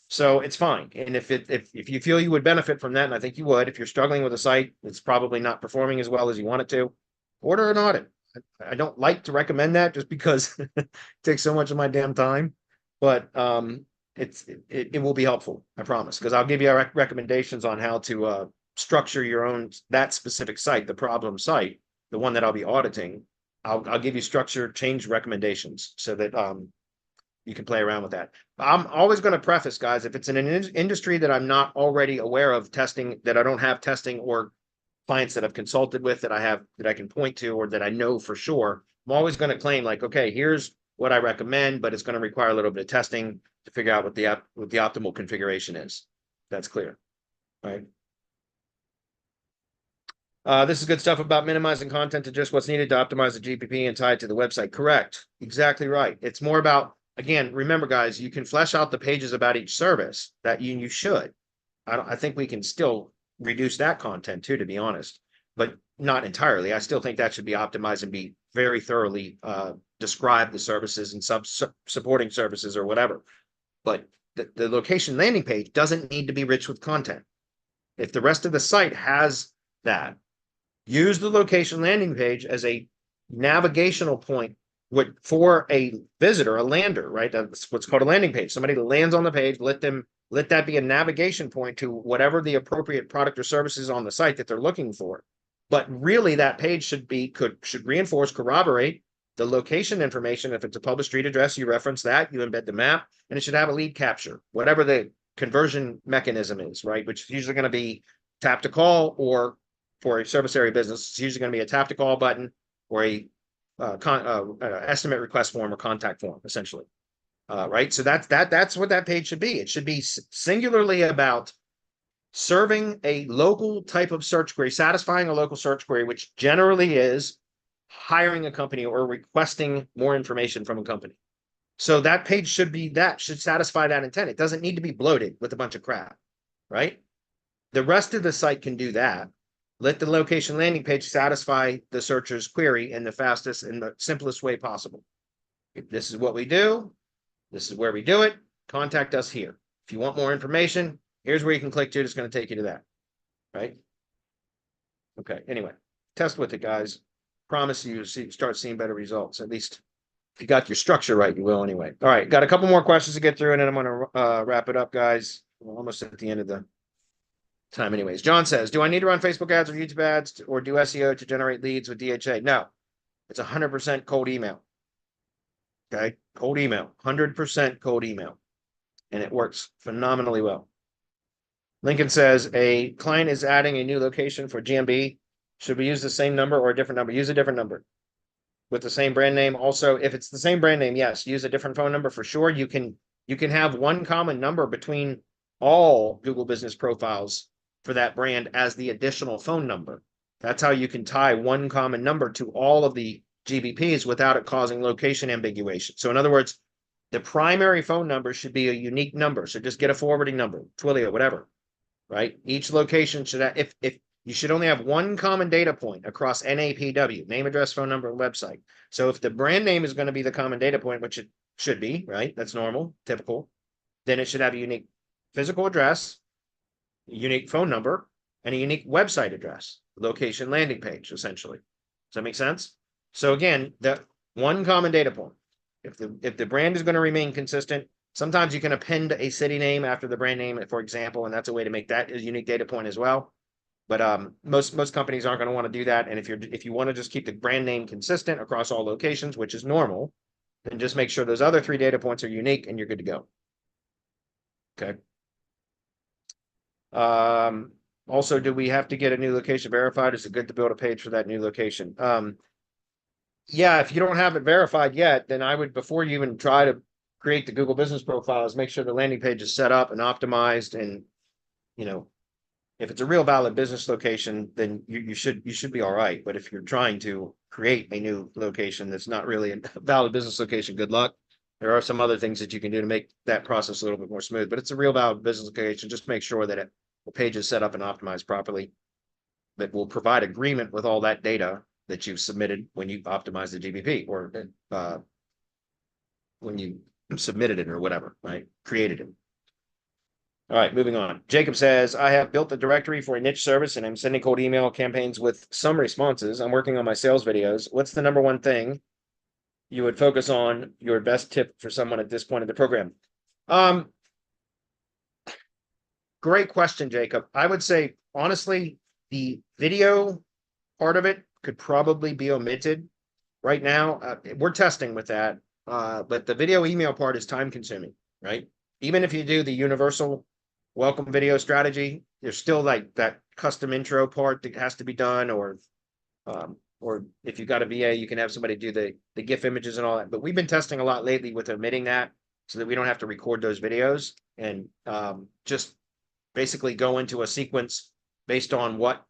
So it's fine. And if you feel you would benefit from that, and I think you would, if you're struggling with a site that's probably not performing as well as you want it to, order an audit. I don't like to recommend that just because it takes so much of my damn time, but it will be helpful, I promise, because I'll give you recommendations on how to structure your own, that specific site, the problem site, the one that I'll be auditing. I'll give you structured change recommendations so that you can play around with that. I'm always going to preface, guys, if it's in an industry that I'm not already aware of testing, that I don't have testing or clients that I've consulted with that I can point to or that I know for sure, I'm always going to claim like, okay, here's what I recommend, but it's going to require a little bit of testing to figure out what the optimal configuration is. That's clear, right? This is good stuff about minimizing content to just what's needed to optimize the GPP and tie it to the website. Correct. Exactly right. It's more about, again, remember, guys, you can flesh out the pages about each service that you should. I think we can still reduce that content too, to be honest, but not entirely. I still think that should be optimized and be very thoroughly describe the services and supporting services or whatever. But the location landing page doesn't need to be rich with content. If the rest of the site has that, use the location landing page as a navigational point for a visitor, a lander, right? That's what's called a landing page. Somebody lands on the page, let that be a navigation point to whatever the appropriate product or service is on the site that they're looking for. But really, that page should reinforce, corroborate the location information. If it's a published street address, you reference that, you embed the map, and it should have a lead capture, whatever the conversion mechanism is, right? Which is usually going to be tap to call, or for a service area business, it's usually going to be a tap to call button or a estimate request form or contact form, essentially. Right. So that's what that page should be. It should be singularly about serving a local type of search query, satisfying a local search query, which generally is hiring a company or requesting more information from a company. So that page should satisfy that intent. It doesn't need to be bloated with a bunch of crap, right? The rest of the site can do that. Let the location landing page satisfy the searcher's query in the fastest and the simplest way possible. If this is what we do, this is where we do it. Contact us here. If you want more information, here's where you can click to. It's going to take you to that, right? Okay, anyway, test with it, guys. Promise you start seeing better results. At least if you got your structure right, you will anyway. All right, got a couple more questions to get through, and then I'm going to wrap it up, guys. We're almost at the end of the time anyways. John says, do I need to run Facebook ads or YouTube ads or do SEO to generate leads with DHA? No, it's 100% cold email. Okay, cold email, 100% cold email, and it works phenomenally well. Lincoln says, a client is adding a new location for GMB. Should we use the same number or a different number? Use a different number with the same brand name. Also, if it's the same brand name, yes, use a different phone number for sure. You can have one common number between all Google business profiles for that brand as the additional phone number. That's how you can tie one common number to all of the GBPs without it causing location ambiguation. So in other words, the primary phone number should be a unique number. So just get a forwarding number, Twilio, whatever, right? Each location should have, if you should only have one common data point across NAPW, name, address, phone number, and website. So if the brand name is going to be the common data point, which it should be, right? That's normal, typical. Then it should have a unique physical address, a unique phone number, and a unique website address, location landing page, essentially. Does that make sense? So again, that one common data point. If the brand is going to remain consistent, sometimes you can append a city name after the brand name, for example, and that's a way to make that a unique data point as well. But most companies aren't going to want to do that. And if you want to just keep the brand name consistent across all locations, which is normal, then just make sure those other 3 data points are unique and you're good to go. Okay. Also, do we have to get a new location verified? Is it good to build a page for that new location? Yeah, if you don't have it verified yet, then I would, before you even try to create the Google business profiles, make sure the landing page is set up and optimized. And, you know, if it's a real valid business location, then you should be all right. But if you're trying to create a new location that's not really a valid business location, good luck. There are some other things that you can do to make that process a little bit more smooth, but it's a real valid business location. Just make sure that the page is set up and optimized properly, that will provide agreement with all that data that you've submitted when you optimize the GBP or when you submitted it or whatever, right? Created it. All right, moving on. Jacob says, I have built a directory for a niche service and I'm sending cold email campaigns with some responses. I'm working on my sales videos. What's the number one thing you would focus on? Your best tip for someone at this point in the program? Great question, Jacob. I would say, honestly, the video part of it could probably be omitted right now. We're testing with that. but the video email part is time consuming, right? Even if you do the universal welcome video strategy, there's still like that custom intro part that has to be done, or if you've got a VA, you can have somebody do the GIF images and all that. But we've been testing a lot lately with omitting that so that we don't have to record those videos, and just basically go into a sequence based on what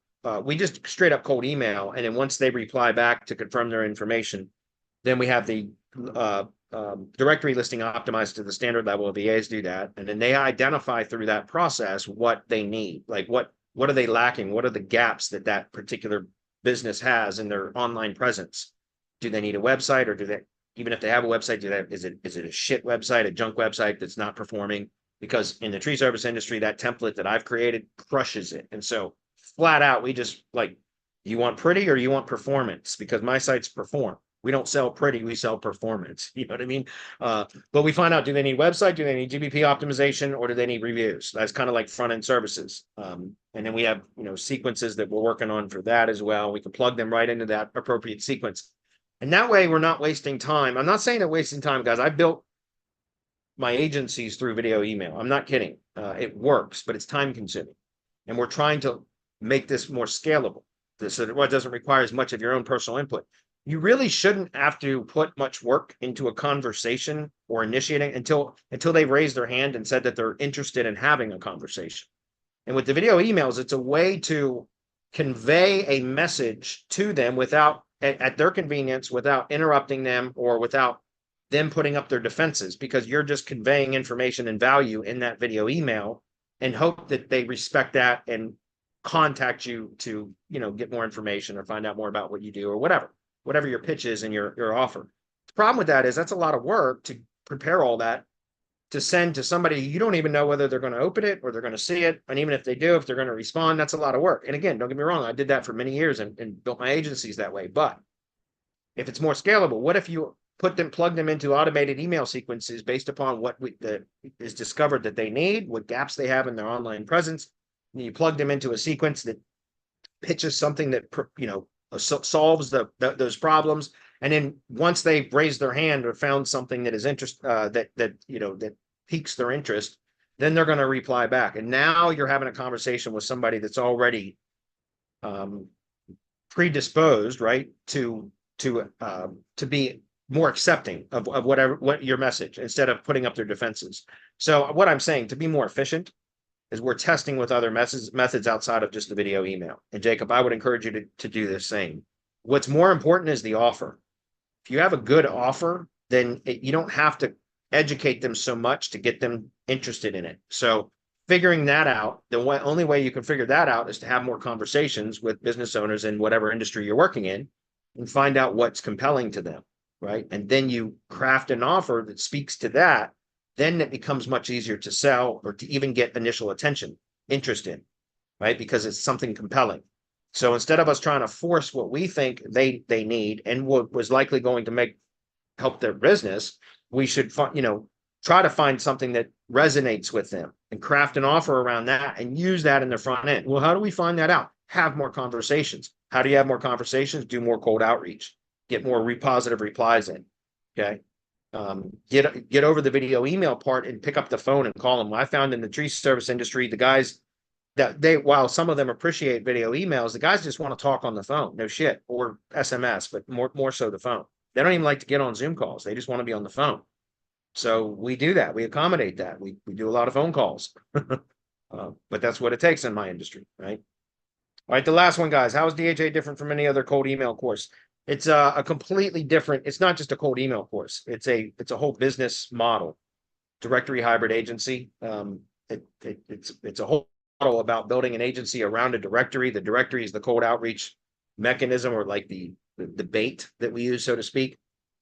we just straight up cold email. And then once they reply back to confirm their information, then we have the directory listing optimized to the standard level. VAs do that, and then they identify through that process what they need, like what are they lacking, what are the gaps that that particular business has in their online presence. Do they need a website, or do they, even if they have a website, is it a shit website, a junk website that's not performing? Because in the tree service industry, that template that I've created crushes it. And so flat out, we just like, you want pretty or you want performance? Because my sites perform. We don't sell pretty, we sell performance. You know what I mean? But we find out, do they need website? Do they need GBP optimization, or do they need reviews? That's kind of like front end services. And then we have, sequences that we're working on for that as well. We can plug them right into that appropriate sequence. And that way we're not wasting time. I'm not saying that wasting time, guys. I built my agencies through video email. I'm not kidding. It works, but it's time consuming. And we're trying to make this more scalable so that it doesn't require as much of your own personal input. You really shouldn't have to put much work into a conversation or initiating until they've raised their hand and said that they're interested in having a conversation. And with the video emails, it's a way to convey a message to them without, at their convenience, without interrupting them or without them putting up their defenses, because you're just conveying information and value in that video email, and hope that they respect that and contact you to, get more information or find out more about what you do, or whatever your pitch is and your offer. The problem with that is that's a lot of work to prepare all that to send to somebody you don't even know whether they're going to open it or they're going to see it. And even if they do, if they're going to respond, that's a lot of work. And again, don't get me wrong, I did that for many years and built my agencies that way. But if it's more scalable, what if you plug them into automated email sequences based upon what is discovered that they need, what gaps they have in their online presence, and you plug them into a sequence that pitches something that solves those problems. And then once they've raised their hand or found something that is that piques their interest, then they're going to reply back. And now you're having a conversation with somebody that's already predisposed, right, to be more accepting of what your message, instead of putting up their defenses. So what I'm saying, to be more efficient, is we're testing with other methods outside of just the video email. And Jacob, I would encourage you to do the same. What's more important is the offer. If you have a good offer, then you don't have to educate them so much to get them interested in it. So figuring that out, the only way you can figure that out is to have more conversations with business owners in whatever industry you're working in, and find out what's compelling to them, right? And then you craft an offer that speaks to that. Then it becomes much easier to sell, or to even get initial interest in, right? Because it's something compelling. So instead of us trying to force what we think they need and what was likely going to help their business, we should try to find something that resonates with them and craft an offer around that and use that in the front end. Well, how do we find that out? Have more conversations. How do you have more conversations? Do more cold outreach. Get more positive replies in. Okay. Get over the video email part and pick up the phone and call them. I found in the tree service industry, the guys while some of them appreciate video emails, the guys just want to talk on the phone, no shit, or SMS, but more so the phone. They don't even like to get on Zoom calls. They just want to be on the phone. So we do that. We accommodate that. We do a lot of phone calls, but that's what it takes in my industry, right? All right, the last one, guys. How is DHA different from any other cold email course? It's a completely different. It's not just a cold email course. It's a whole business model, directory hybrid agency. It's a whole model about building an agency around a directory. The directory is the cold outreach mechanism, or like the bait that we use, so to speak.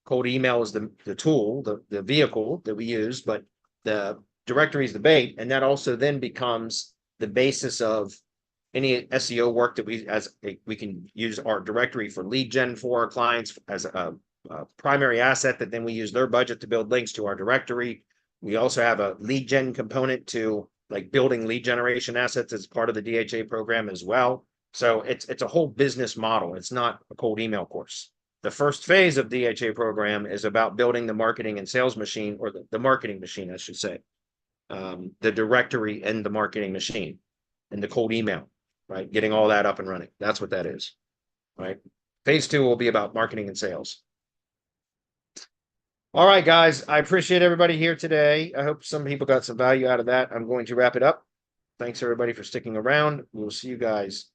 Cold email is the tool, the vehicle that we use, but the directory is the bait, and that also then becomes the basis of any SEO work that we can use our directory for lead gen for our clients as a primary asset, that then we use their budget to build links to our directory. We also have a lead gen component to like building lead generation assets as part of the DHA program as well. So it's a whole business model. It's not a cold email course. The first phase of DHA program is about building the marketing and sales machine, or the marketing machine, I should say. The directory and the marketing machine and the cold email, right? Getting all that up and running. That's what that is, right? Phase 2 will be about marketing and sales. All right, guys, I appreciate everybody here today. I hope some people got some value out of that. I'm going to wrap it up. Thanks everybody for sticking around. We'll see you guys